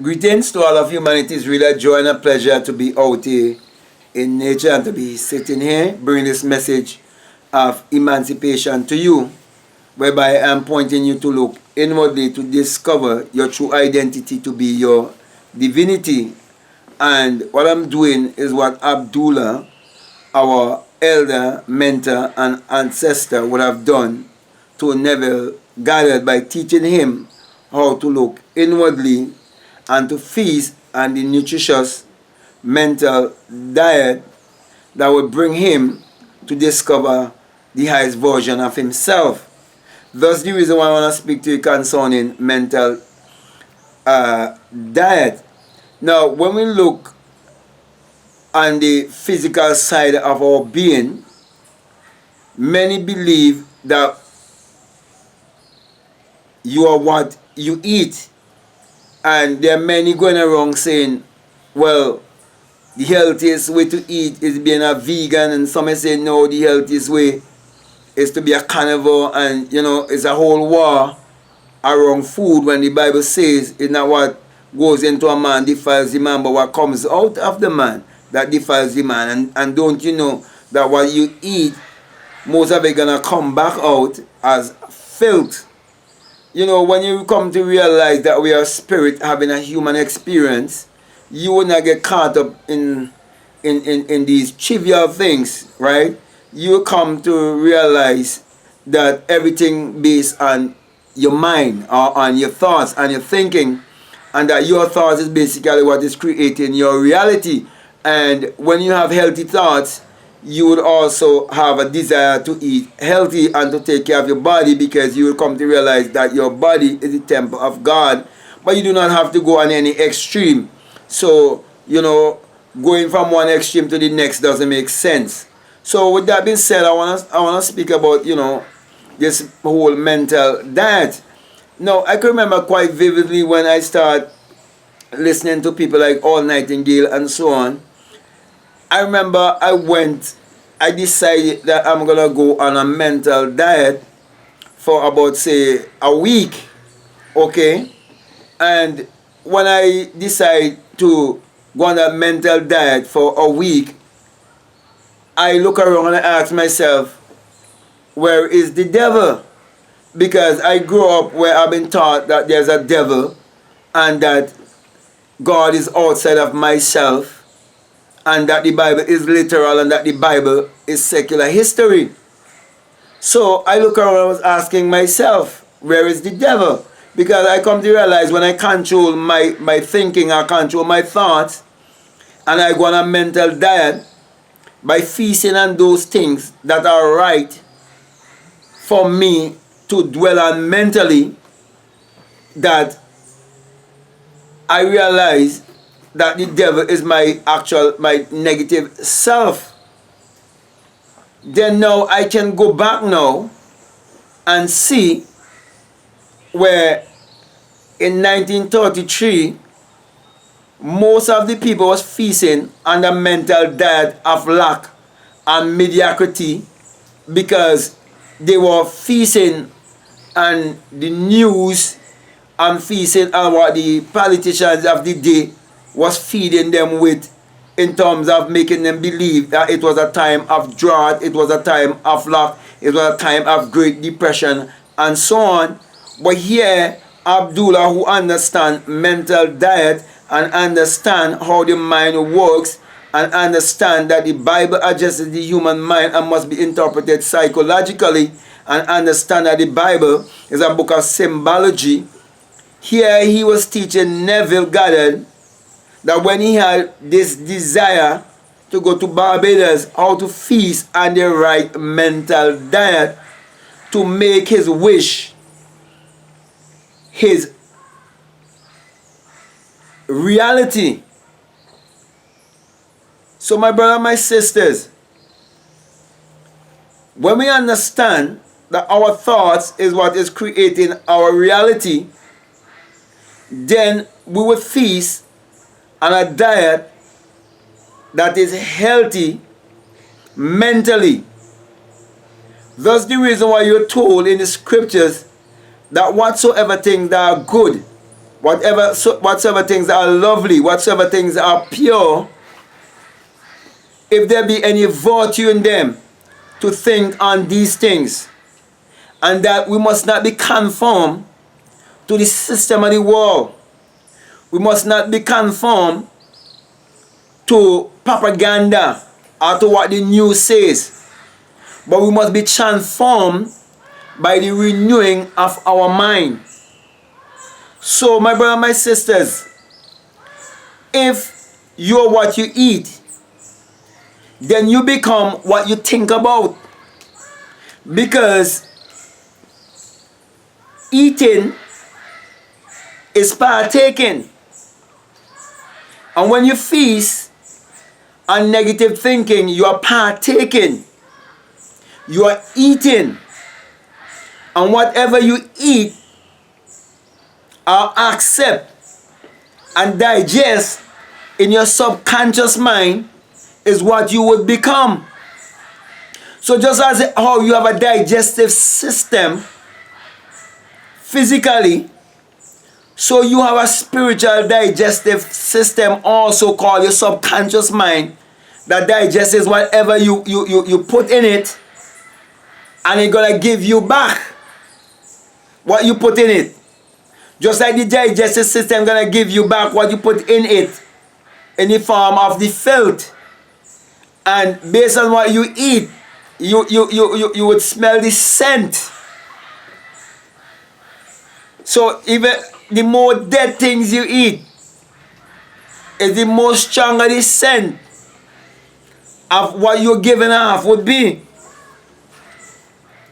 Greetings to all of humanity. It's really a joy and a pleasure to be out here in nature and to be sitting here bringing this message of emancipation to you, whereby I'm pointing you to look inwardly to discover your true identity to be your divinity. And what I'm doing is what Abdullah, our elder, mentor, and ancestor would have done to Neville Goddard by teaching him how to look inwardly and to feast on the nutritious mental diet that would bring him to discover the highest version of himself. Thus the reason why I want to speak to you concerning mental diet. Now, when we look on the physical side of our being, many believe that you are what you eat. And there are many going around saying, well, the healthiest way to eat is being a vegan, and some may say, no, the healthiest way is to be a carnivore, and it's a whole war around food when the Bible says it's not what goes into a man defiles the man, but what comes out of the man that defiles the man. And don't you know that what you eat, most of it gonna come back out as filth. When you come to realize that we are spirit having a human experience, you will not get caught up in these trivial things, right? You come to realize that everything based on your mind or on your thoughts and your thinking, and that your thoughts is basically what is creating your reality. And when you have healthy thoughts, you would also have a desire to eat healthy and to take care of your body, because you will come to realize that your body is the temple of God. But you do not have to go on any extreme. So, going from one extreme to the next doesn't make sense. So with that being said, I wanna speak about, this whole mental diet. Now, I can remember quite vividly when I started listening to people like All Nightingale and so on. I remember I decided that I'm going to go on a mental diet for about, say, a week, okay? And when I decide to go on a mental diet for a week, I look around and I ask myself, where is the devil? Because I grew up where I've been taught that there's a devil and that God is outside of myself, and that the Bible is literal and that the Bible is secular history. So I look around and I was asking myself, where is the devil? Because I come to realize when I control my thinking, I control my thoughts, and I go on a mental diet by feasting on those things that are right for me to dwell on mentally, that I realize that the devil is my negative self. Then now I can go back now and see where in 1933 most of the people was feasting on the mental diet of lack and mediocrity, because they were feasting on the news and feasting on what the politicians of the day was feeding them with, in terms of making them believe that it was a time of drought, it was a time of lack, it was a time of Great Depression, and so on. But here, Abdullah, who understands mental diet and understand how the mind works, and understand that the Bible addresses the human mind and must be interpreted psychologically, and understand that the Bible is a book of symbology. Here he was teaching Neville Goddard that when he had this desire to go to Barbados, how to feast on the right mental diet to make his wish his reality. So my brother, my sisters, when we understand that our thoughts is what is creating our reality, then we will feast on a diet that is healthy mentally. Thus the reason why you're told in the scriptures that whatsoever things that are good, whatsoever things are lovely, whatsoever things are pure, if there be any virtue in them, to think on these things. And that we must not be conformed to the system of the world. We must not be conformed to propaganda or to what the news says. But we must be transformed by the renewing of our mind. So, my brothers and my sisters, if you're what you eat, then you become what you think about. Because eating is partaking. And when you feast on negative thinking, you are partaking. You are eating. And whatever you eat or accept and digest in your subconscious mind is what you would become. So just as how you have a digestive system physically, so you have a spiritual digestive system also called your subconscious mind that digests whatever you put in it, and it's gonna give you back what you put in it. Just like the digestive system gonna give you back what you put in it in the form of the filth. And based on what you eat, you would smell the scent. So even the more dead things you eat, is the more stronger the scent of what you're giving off would be.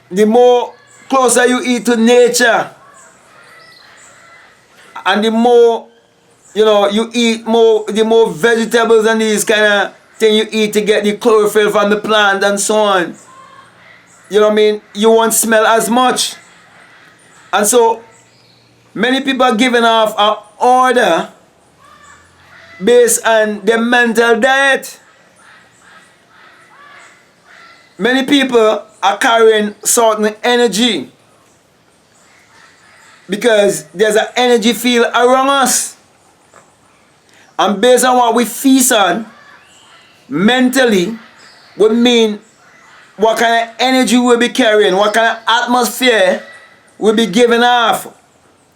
The more closer you eat to nature, and the more you eat more, the more vegetables and these kind of thing you eat to get the chlorophyll from the plant and so on. You know what I mean? You won't smell as much. And so many people are giving off an order based on their mental diet. Many people are carrying certain energy because there's an energy field around us. And based on what we feast on mentally would mean what kind of energy we'll be carrying, what kind of atmosphere we'll be giving off.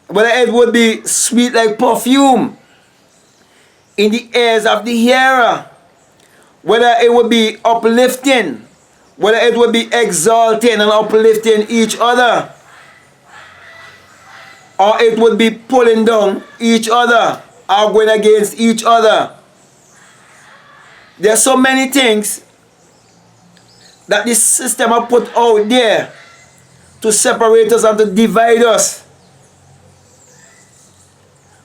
Whether it would be sweet like perfume in the ears of the hearer, whether it would be uplifting, whether it would be exalting and uplifting each other, or it would be pulling down each other or going against each other. There are so many things that this system has put out there to separate us and to divide us.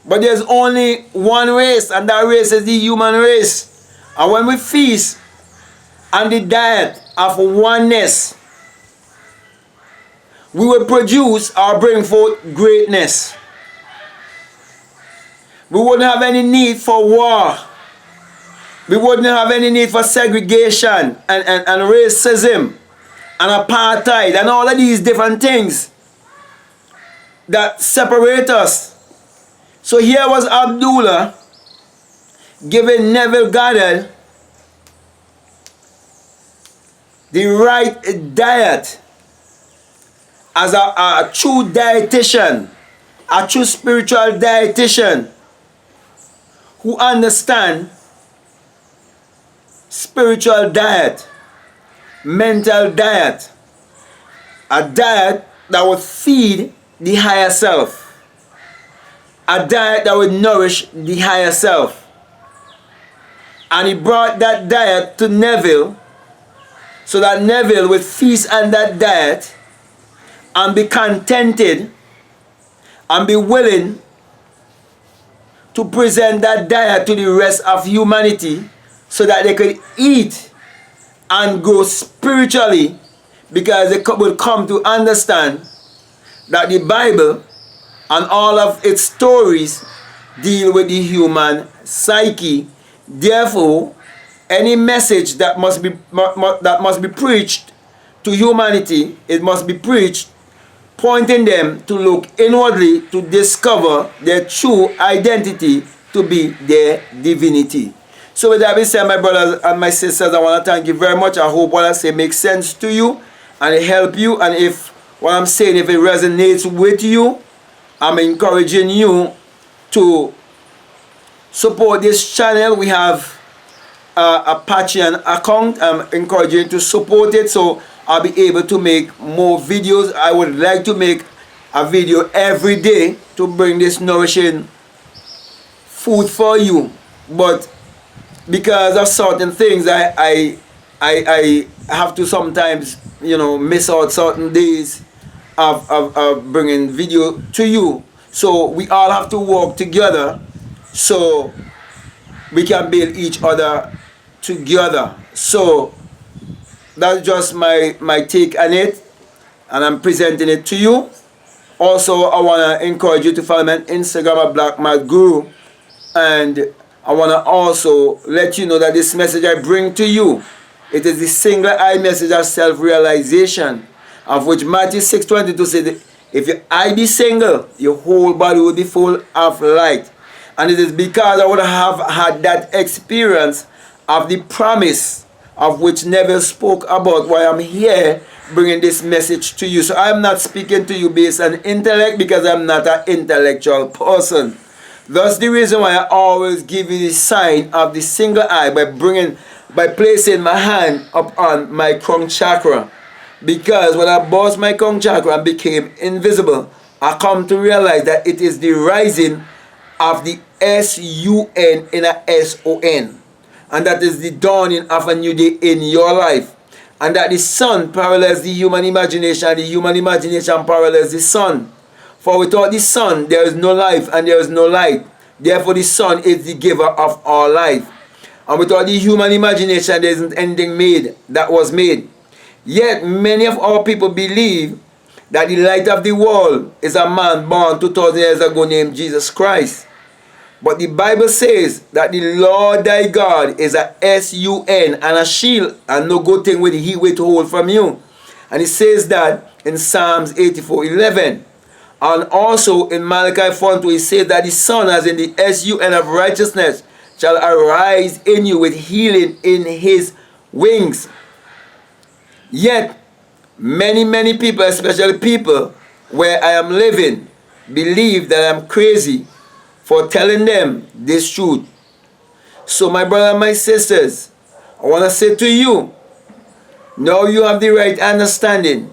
But there's only one race, and that race is the human race. And when we feast on the diet of oneness, we will produce or bring forth greatness. We wouldn't have any need for war. We wouldn't have any need for segregation and racism and apartheid and all of these different things that separate us. So here was Abdullah giving Neville Goddard the right diet as a true dietitian, a true spiritual dietitian who understands spiritual diet, mental diet, a diet that would feed the higher self, a diet that would nourish the higher self. And he brought that diet to Neville so that Neville would feast on that diet and be contented and be willing to present that diet to the rest of humanity so that they could eat and grow spiritually, because they would come to understand that the Bible and all of its stories deal with the human psyche. Therefore, any message that must be preached to humanity, it must be preached pointing them to look inwardly to discover their true identity to be their divinity. So with that being said, my brothers and my sisters, I want to thank you very much. I hope what I say makes sense to you and it help you. And if what I'm saying, if it resonates with you, I'm encouraging you to support this channel. We have a Patreon account. I'm encouraging you to support it so I'll be able to make more videos. I would like to make a video every day to bring this nourishing food for you, but because of certain things I have to sometimes, you know, miss out certain days of bringing video to you. So we all have to work together so we can build each other together. So that's just my take on it, and I'm presenting it to you. Also, I want to encourage you to follow me on Instagram at Black Math Guru, and I want to also let you know that this message I bring to you, it is the single eye message of self-realization, of which Matthew 6:22 says, if your eye be single, your whole body will be full of light. And it is because I would have had that experience of the promise of which Neville spoke about why I'm here bringing this message to you. So I'm not speaking to you based on intellect, because I'm not an intellectual person. That's the reason why I always give you the sign of the single eye by placing my hand upon my crown chakra. Because when I bust my crown chakra and became invisible, I come to realize that it is the rising of the S-U-N in a S-O-N. And that is the dawning of a new day in your life. And that the sun parallels the human imagination, and the human imagination parallels the sun. For without the sun, there is no life and there is no light. Therefore, the sun is the giver of all life. And without the human imagination, there isn't anything made that was made. Yet, many of our people believe that the light of the world is a man born 2,000 years ago named Jesus Christ. But the Bible says that the Lord thy God is a S-U-N and a shield, and no good thing will he withhold from you. And it says that in Psalms 84:11. And also in Malachi 4:2, it says that the sun, as in the S-U-N of righteousness, shall arise in you with healing in his wings. Yet, many people, especially people where I am living, believe that I'm crazy for telling them this truth. So my brother and my sisters, I want to say to you, now you have the right understanding.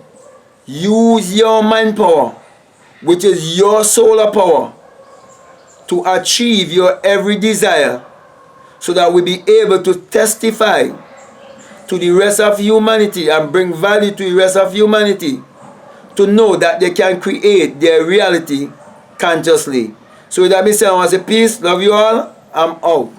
Use your manpower, which is your solar power, to achieve your every desire, so that we be able to testify to the rest of humanity and bring value to the rest of humanity to know that they can create their reality consciously. So with that being said, I want to say peace, love you all, I'm out.